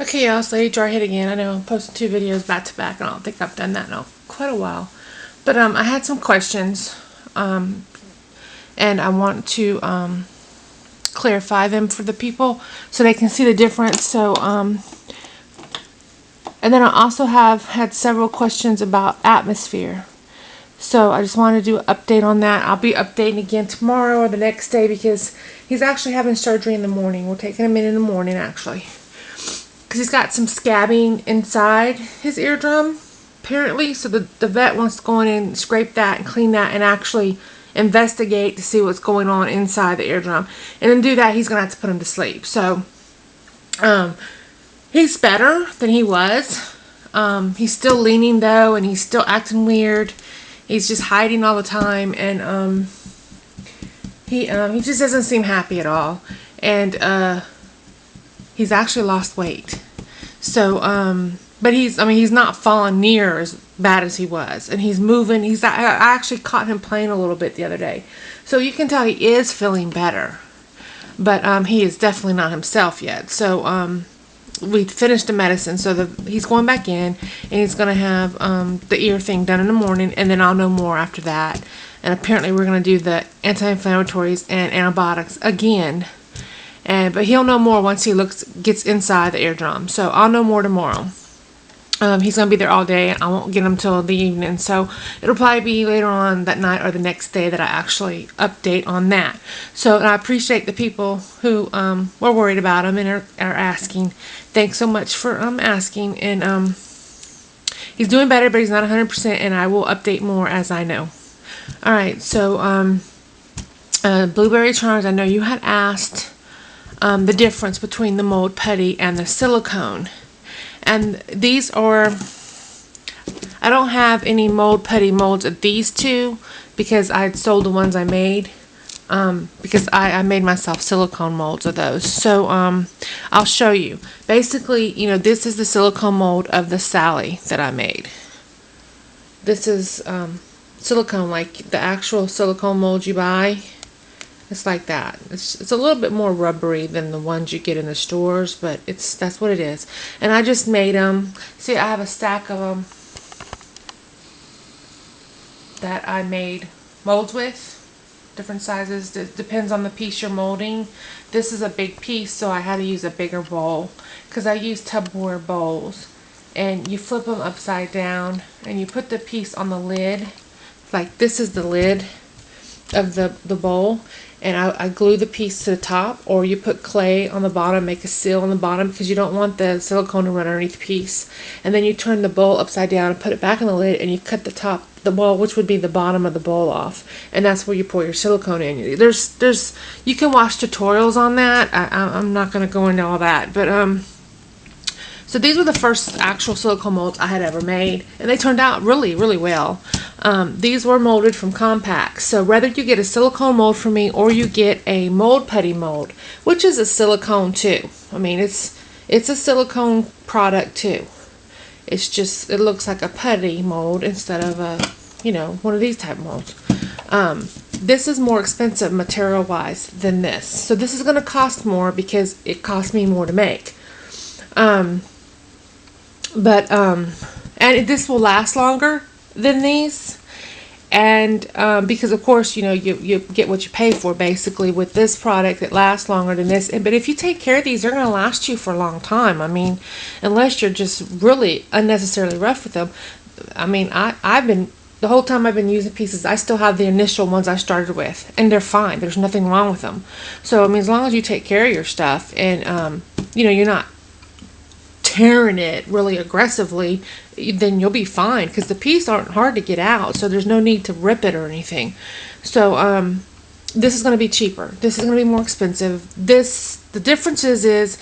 Okay, y'all, so dry hit again. I know I'm posting 2 videos back to back, and I don't think I've done that in quite a while. But I had some questions, and I want to clarify them for the people so they can see the difference. So, and then I also have had several questions about atmosphere. So I just wanted to do an update on that. I'll be updating again tomorrow or the next day because he's actually having surgery in the morning. We're taking him in the morning, actually. Because he's got some scabbing inside his eardrum, apparently. So the vet wants to go in and scrape that and clean that and actually investigate to see what's going on inside the eardrum. And then do that, he's going to have to put him to sleep. So, he's better than he was. He's still leaning, though, and he's still acting weird. He's just hiding all the time, and he just doesn't seem happy at all. And he's actually lost weight. So, but he's not falling near as bad as he was. And he's moving. I actually caught him playing a little bit the other day. So you can tell he is feeling better. But he is definitely not himself yet. So, we finished the medicine. So he's going back in. And he's going to have the ear thing done in the morning. And then I'll know more after that. And apparently we're going to do the anti-inflammatories and antibiotics again. But he'll know more once he gets inside the eardrum. So I'll know more tomorrow. He's going to be there all day. I won't get him till the evening. So it'll probably be later on that night or the next day that I actually update on that. So I appreciate the people who were worried about him and are asking. Thanks so much for asking. And he's doing better, but he's not 100%. And I will update more as I know. All right. So Blueberry Charms, I know you had asked the difference between the mold putty and the silicone. And these are, I don't have any mold putty molds of these two because I had sold the ones I made, because I made myself silicone molds of those. So I'll show you. Basically, this is the silicone mold of the Sally that I made. This is silicone, like the actual silicone mold you buy. It's like that. It's a little bit more rubbery than the ones you get in the stores, but that's what it is. And I just made them. See, I have a stack of them that I made molds with, different sizes. It depends on the piece you're molding. This is a big piece, so I had to use a bigger bowl because I use Tupperware bowls. And you flip them upside down, and you put the piece on the lid. Like this is the lid of the bowl. And I glue the piece to the top, or you put clay on the bottom, make a seal on the bottom because you don't want the silicone to run underneath the piece. And then you turn the bowl upside down and put it back in the lid, and you cut the bowl, which would be the bottom of the bowl, off. And that's where you pour your silicone in. You can watch tutorials on that. I'm not going to go into all that, but so these were the first actual silicone molds I had ever made, and they turned out really, really well. These were molded from compacts, so whether you get a silicone mold from me or you get a mold putty mold, which is a silicone too. I mean, it's a silicone product too. It's just, it looks like a putty mold instead of one of these type molds. This is more expensive material-wise than this, so this is going to cost more because it cost me more to make. And this will last longer than these, and because of course you get what you pay for. Basically with this product, it lasts longer than this, but if you take care of these, they're going to last you for a long time. I mean, unless you're just really unnecessarily rough with them. I mean, I've been, the whole time I've been using pieces, I still have the initial ones I started with, and they're fine. There's nothing wrong with them. So I mean, as long as you take care of your stuff and you're not tearing it really aggressively, then you'll be fine because the pieces aren't hard to get out, so there's no need to rip it or anything. So this is going to be cheaper. This is going to be more expensive. The difference is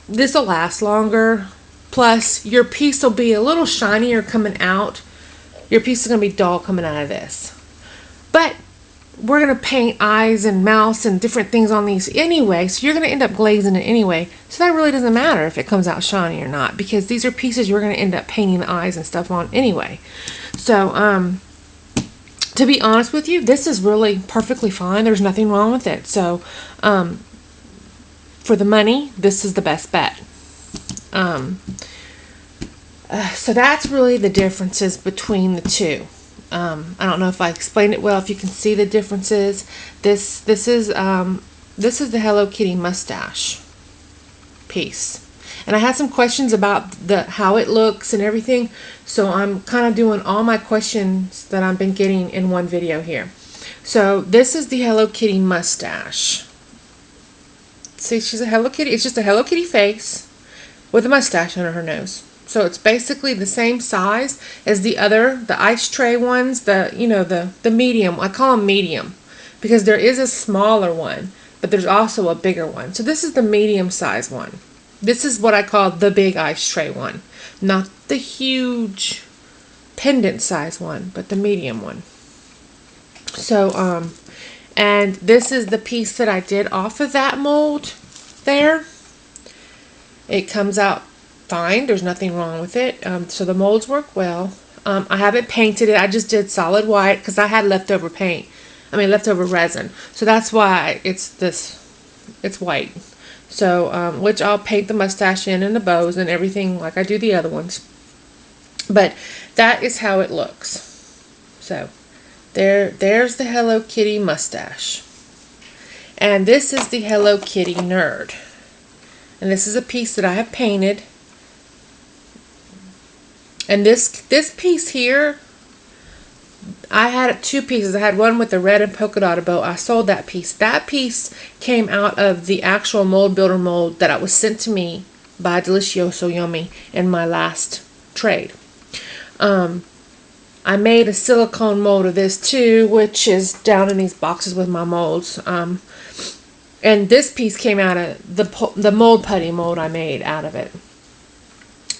this will last longer, plus your piece will be a little shinier coming out. Your piece is going to be dull coming out of this, but we're going to paint eyes and mouths and different things on these anyway, so you're going to end up glazing it anyway. So that really doesn't matter if it comes out shiny or not, because these are pieces you're going to end up painting the eyes and stuff on anyway. So, to be honest with you, this is really perfectly fine. There's nothing wrong with it. So, for the money, this is the best bet. So that's really the differences between the two. I don't know if I explained it well, if you can see the differences. This is the Hello Kitty mustache piece. And I had some questions about how it looks and everything, so I'm kind of doing all my questions that I've been getting in one video here. So this is the Hello Kitty mustache. See, she's a Hello Kitty. It's just a Hello Kitty face with a mustache under her nose. So it's basically the same size as the ice tray ones, the medium. I call them medium because there is a smaller one, but there's also a bigger one. So this is the medium size one. This is what I call the big ice tray one. Not the huge pendant size one, but the medium one. So, and this is the piece that I did off of that mold there. It comes out fine. There's nothing wrong with it. So the molds work well. I haven't painted it. I just did solid white because I had leftover leftover resin. So that's why it's white. So, which I'll paint the mustache in and the bows and everything like I do the other ones. But that is how it looks. So, there's the Hello Kitty mustache. And this is the Hello Kitty nerd. And this is a piece that I have painted. And this piece here, I had two pieces. I had one with the red and polka dot bow. I sold that piece. That piece came out of the actual mold builder mold that was sent to me by Delicioso Yummy in my last trade. I made a silicone mold of this too, which is down in these boxes with my molds. And this piece came out of the mold putty mold I made out of it.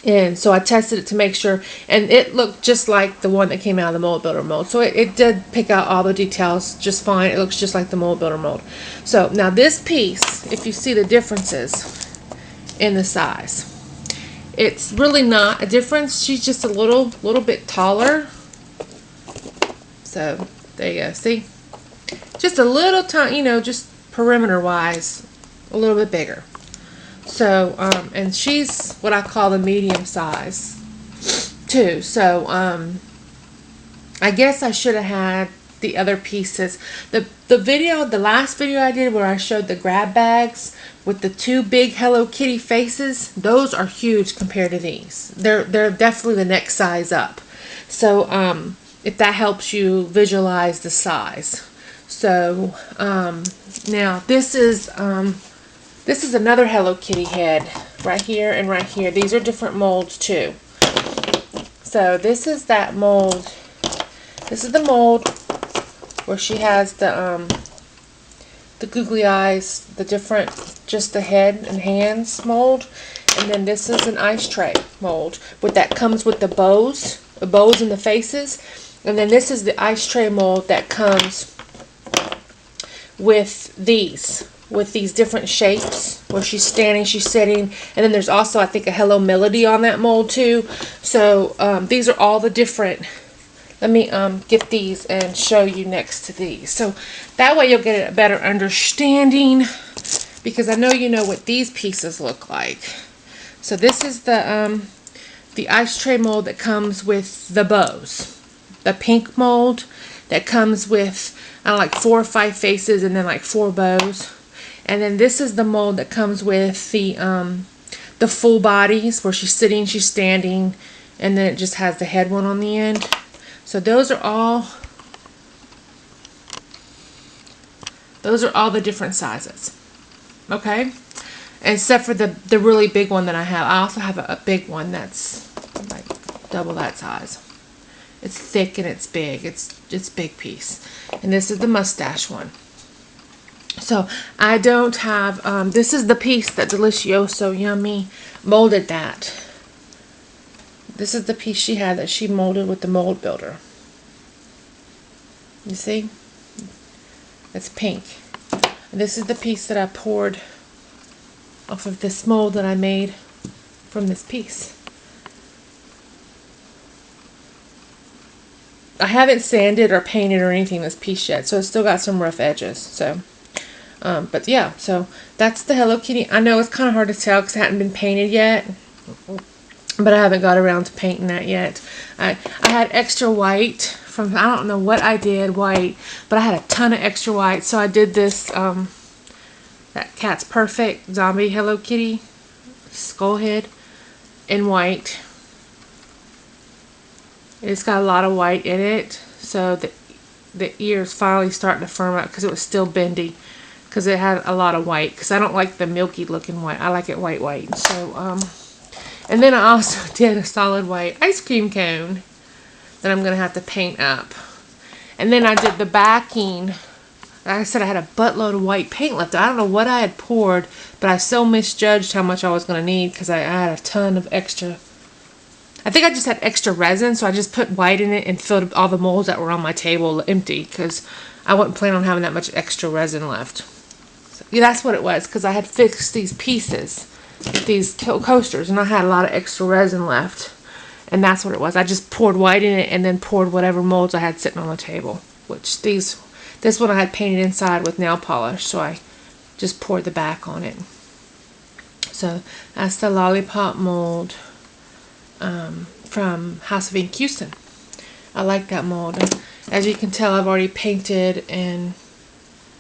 And so I tested it to make sure, and it looked just like the one that came out of the mold builder mold. So it did pick out all the details just fine. It looks just like the mold builder mold. So now this piece, if you see the differences in the size, it's really not a difference. She's just a little bit taller. So there you go. See, just a little tiny, just perimeter wise, a little bit bigger. So, and she's what I call the medium size too. So, I guess I should have had the other pieces. The last video I did where I showed the grab bags with the two big Hello Kitty faces, those are huge compared to these. They're definitely the next size up. So, if that helps you visualize the size. So, now this is another Hello Kitty head right here and right here. These are different molds too. So this is that mold. This is the mold where she has the googly eyes, just the head and hands mold. And then this is an ice tray mold that comes with the bows in the faces. And then this is the ice tray mold that comes with these different shapes where she's standing, she's sitting, and then there's also I think a Hello Melody on that mold too. So these are all the different. Let me get these and show you next to these. So that way you'll get a better understanding, because I know you know what these pieces look like. So this is the ice tray mold that comes with the bows. The pink mold that comes with like 4 or 5 faces and then like 4 bows. And then this is the mold that comes with the full bodies where she's sitting, she's standing, and then it just has the head one on the end. So those are all the different sizes. Okay? Except for the really big one that I have. I also have a big one that's like double that size. It's thick and it's big. It's big piece. And this is the mustache one. So I don't have, this is the piece that Delicioso Yummy molded that. This is the piece she had that she molded with the mold builder. You see? It's pink. And this is the piece that I poured off of this mold that I made from this piece. I haven't sanded or painted or anything this piece yet, so it's still got some rough edges. So, but yeah, so that's the Hello Kitty. I know it's kind of hard to tell because it hadn't been painted yet. but I haven't got around to painting that yet. I had extra white from, I don't know what I did white, but I had a ton of extra white, so I did this, that Cat's Perfect Zombie Hello Kitty skull head in white. It's got a lot of white in it, so the ears finally starting to firm up because it was still bendy because it had a lot of white, because I don't like the milky looking white. I like it white. So and then I also did a solid white ice cream cone that I'm gonna have to paint up. And then I did the backing. Like I said, I had a buttload of white paint left. I don't know what I had poured, but I so misjudged how much I was gonna need because I had a ton of extra. I think I just had extra resin, so I just put white in it and filled all the molds that were on my table empty because I wasn't planning on having that much extra resin left. So, yeah, that's what it was, because I had fixed these pieces, these coasters, and I had a lot of extra resin left. And that's what it was. I just poured white in it and then poured whatever molds I had sitting on the table. Which this one I had painted inside with nail polish, so I just poured the back on it. So that's the lollipop mold. From House of Ink Houston. I like that mold. And as you can tell, I've already painted and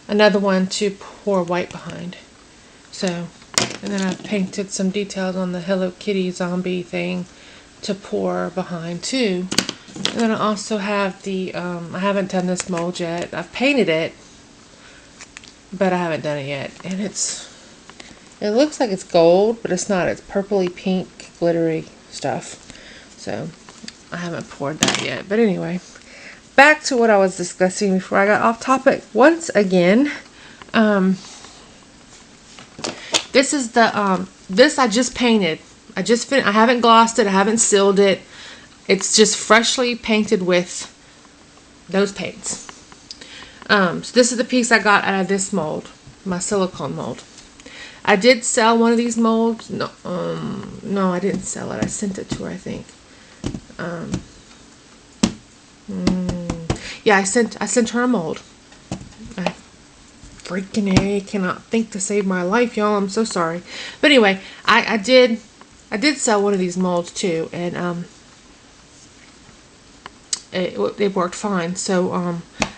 another one to pour white behind. So, and then I've painted some details on the Hello Kitty zombie thing to pour behind too. And then I also have the, I haven't done this mold yet. I've painted it, but I haven't done it yet. And it looks like it's gold, but it's not. It's purpley pink glittery stuff. So I haven't poured that yet. But anyway, back to what I was discussing before I got off topic once again. This is the this I just painted. I haven't glossed it. I haven't sealed it. It's just freshly painted with those paints. So this is the piece I got out of this mold, my silicone mold. I did sell one of these molds. No, no, I didn't sell it. I sent it to her, I think. Yeah, I sent her a mold. I freaking cannot think to save my life, y'all. I'm so sorry. But anyway, I did sell one of these molds too, and it worked fine. So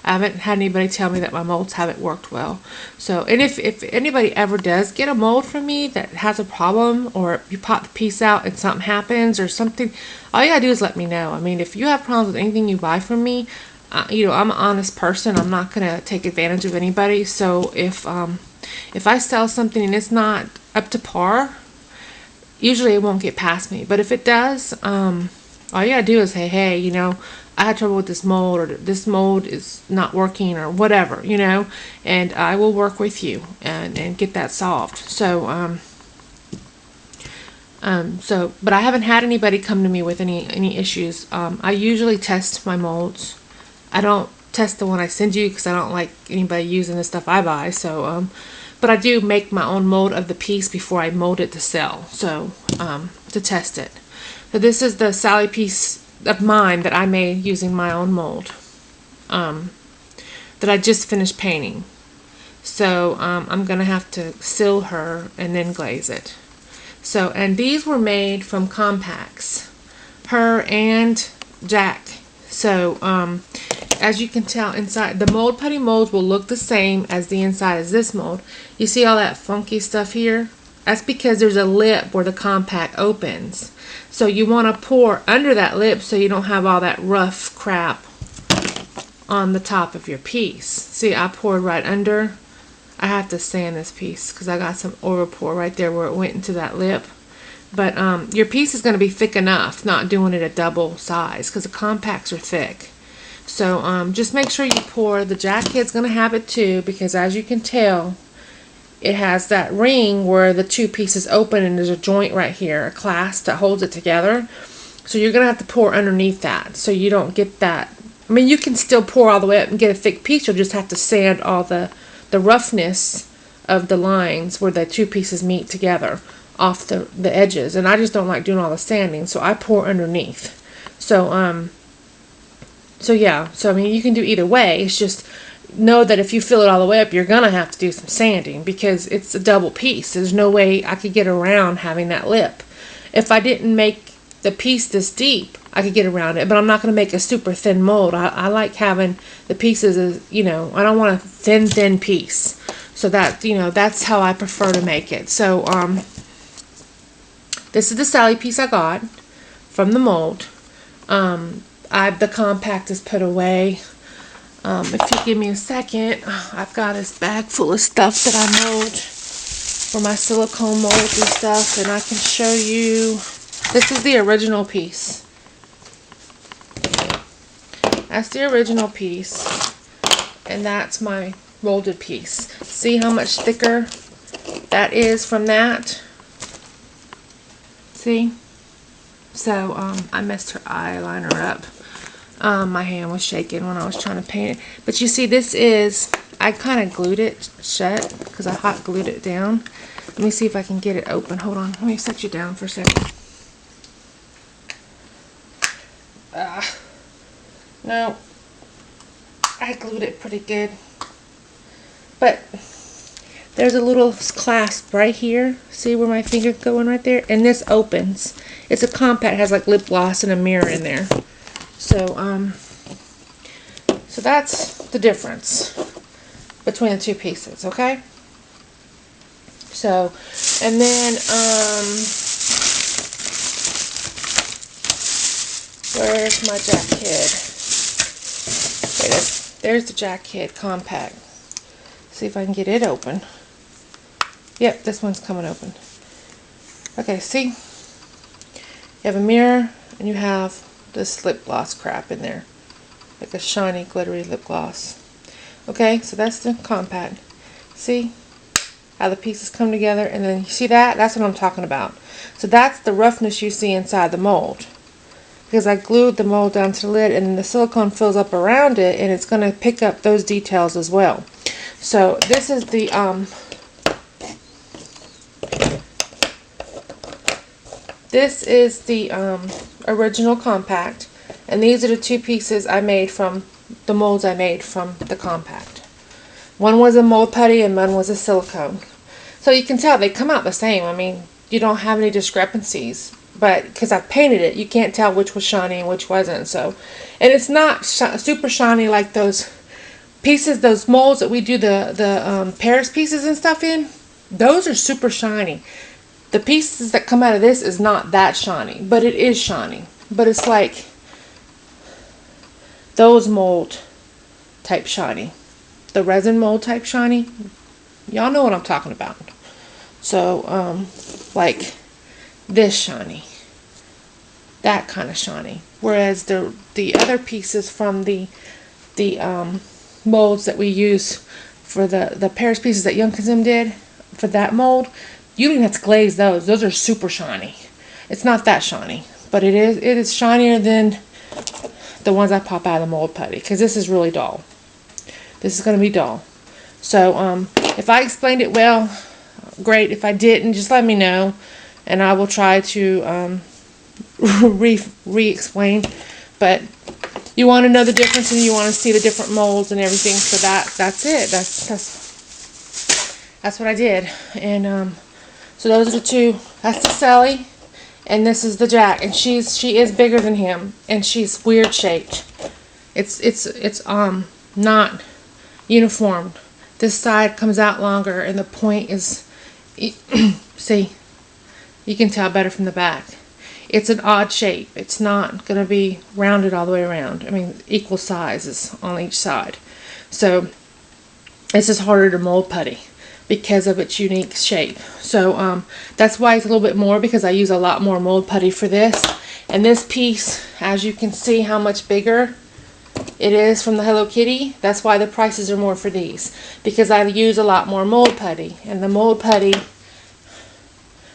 I haven't had anybody tell me that my molds haven't worked well. So, and if anybody ever does get a mold from me that has a problem, or you pop the piece out and something happens or something, all you gotta do is let me know. I mean, if you have problems with anything you buy from me, you know, I'm an honest person. I'm not gonna take advantage of anybody. So if I sell something and it's not up to par, usually it won't get past me. But if it does, all you gotta do is say, hey, you know, I had trouble with this mold, or this mold is not working, or whatever, you know, and I will work with you and get that solved. So, but I haven't had anybody come to me with any issues. I usually test my molds. I don't test the one I send you because I don't like anybody using the stuff I buy. So, but I do make my own mold of the piece before I mold it to sell. So, to test it. So this is the Sally piece of mine that I made using my own mold, that I just finished painting. So I'm gonna have to seal her and then glaze it. So, and these were made from compacts, her and Jack. So as you can tell, inside the mold putty molds will look the same as the inside as this mold. You see all that funky stuff here? That's because there's a lip where the compact opens. So you want to pour under that lip so you don't have all that rough crap on the top of your piece. See, I poured right under. I have to sand this piece because I got some over pour right there where it went into that lip. But your piece is going to be thick enough, not doing it a double size, because the compacts are thick. So just make sure you pour. The Jack Kid's going to have it too, because as you can tell, it has that ring where the two pieces open, and there's a joint right here, a clasp that holds it together. So you're going to have to pour underneath that so you don't get that. I mean, you can still pour all the way up and get a thick piece. You'll just have to sand all the roughness of the lines where the two pieces meet together off the edges. And I just don't like doing all the sanding, so I pour underneath. So, so yeah. So, I mean, you can do either way. It's just know that if you fill it all the way up, you're going to have to do some sanding because it's a double piece. There's no way I could get around having that lip. if I didn't make the piece this deep, I could get around it, but I'm not going to make a super thin mold. I like having the pieces as, you know, I don't want a thin piece. So that, you know, that's how I prefer to make it. So, this is the Sally piece I got from the mold. The compact is put away. If you give me a second, I've got this bag full of stuff that I mold for my silicone molds and stuff, and I can show you. This is the original piece. That's the original piece, and that's my molded piece. See how much thicker that is from that? See? So, I messed her eyeliner up. My hand was shaking when I was trying to paint it. But you see, this is, I kind of glued it shut because I hot glued it down. Let me see if I can get it open. Hold on. Let me set you down for a second. No. I glued it pretty good. But there's a little clasp right here. See where my finger's going right there? And this opens. It's a compact. It has like lip gloss and a mirror in there. So, so that's the difference between the two pieces, okay? So, and then, where's my Jack Kid? There's the Jack Kid compact. See if I can get it open. Yep, this one's coming open. Okay, see? You have a mirror and you have this lip gloss crap in there. Like a shiny, glittery lip gloss. Okay, so that's the compact. See how the pieces come together? And then you see that? That's what I'm talking about. So that's the roughness you see inside the mold. Because I glued the mold down to the lid, and then the silicone fills up around it, and it's going to pick up those details as well. So this is the original compact, and these are the two pieces I made from the molds I made from the compact. One was a mold putty and one was a silicone. So you can tell they come out the same. I mean, you don't have any discrepancies, but because I painted it, you can't tell which was shiny and which wasn't. So, and it's not super shiny like those pieces, those molds that we do the Paris pieces and stuff in. Those are super shiny. The pieces that come out of this is not that shiny, but it is shiny. But it's like those mold type shiny. The resin mold type shiny. Y'all know what I'm talking about. So, like this shiny. That kind of shiny. Whereas the other pieces from the molds that we use for the Paris pieces that Young Kazim did for that mold, you don't have to glaze those. Those are super shiny. It's not that shiny, but it is shinier than the ones I pop out of the mold putty, because this is really dull. This is going to be dull. So if I explained it well, great. If I didn't, just let me know, and I will try to re-explain. But you want to know the difference, and you want to see the different molds and everything. So that's it. That's what I did. And so those are the two. That's the Sally, and this is the Jack. And she is bigger than him, and she's weird shaped. It's not uniform. This side comes out longer, and the point is, see, you can tell better from the back. It's an odd shape. It's not going to be rounded all the way around. I mean, equal sizes on each side. So this is harder to mold putty because of its unique shape. So that's why it's a little bit more, because I use a lot more mold putty for this. And this piece, as you can see how much bigger it is from the Hello Kitty, that's why the prices are more for these, because I use a lot more mold putty. And the mold putty,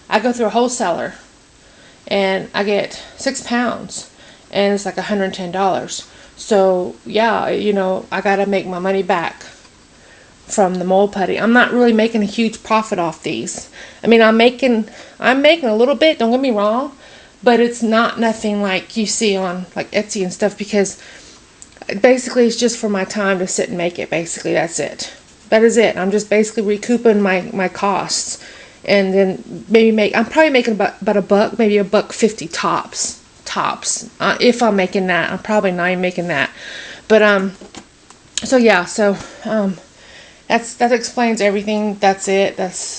I go through a wholesaler and I get 6 pounds, and it's like $110. So yeah, you know, I gotta make my money back from the mold putty. I'm not really making a huge profit off these. I mean, I'm making a little bit, don't get me wrong, but it's not nothing like you see on like Etsy and stuff, because basically it's just for my time to sit and make it. Basically that's it. That is it. I'm just basically recouping my costs and then maybe I'm probably making about $1, maybe $1.50 tops. If I'm making that, I'm probably not even making that. But so yeah, so that explains everything. That's it.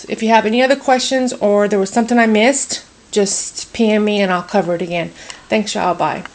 If you have any other questions or there was something I missed, just PM me and I'll cover it again. Thanks, y'all. Bye.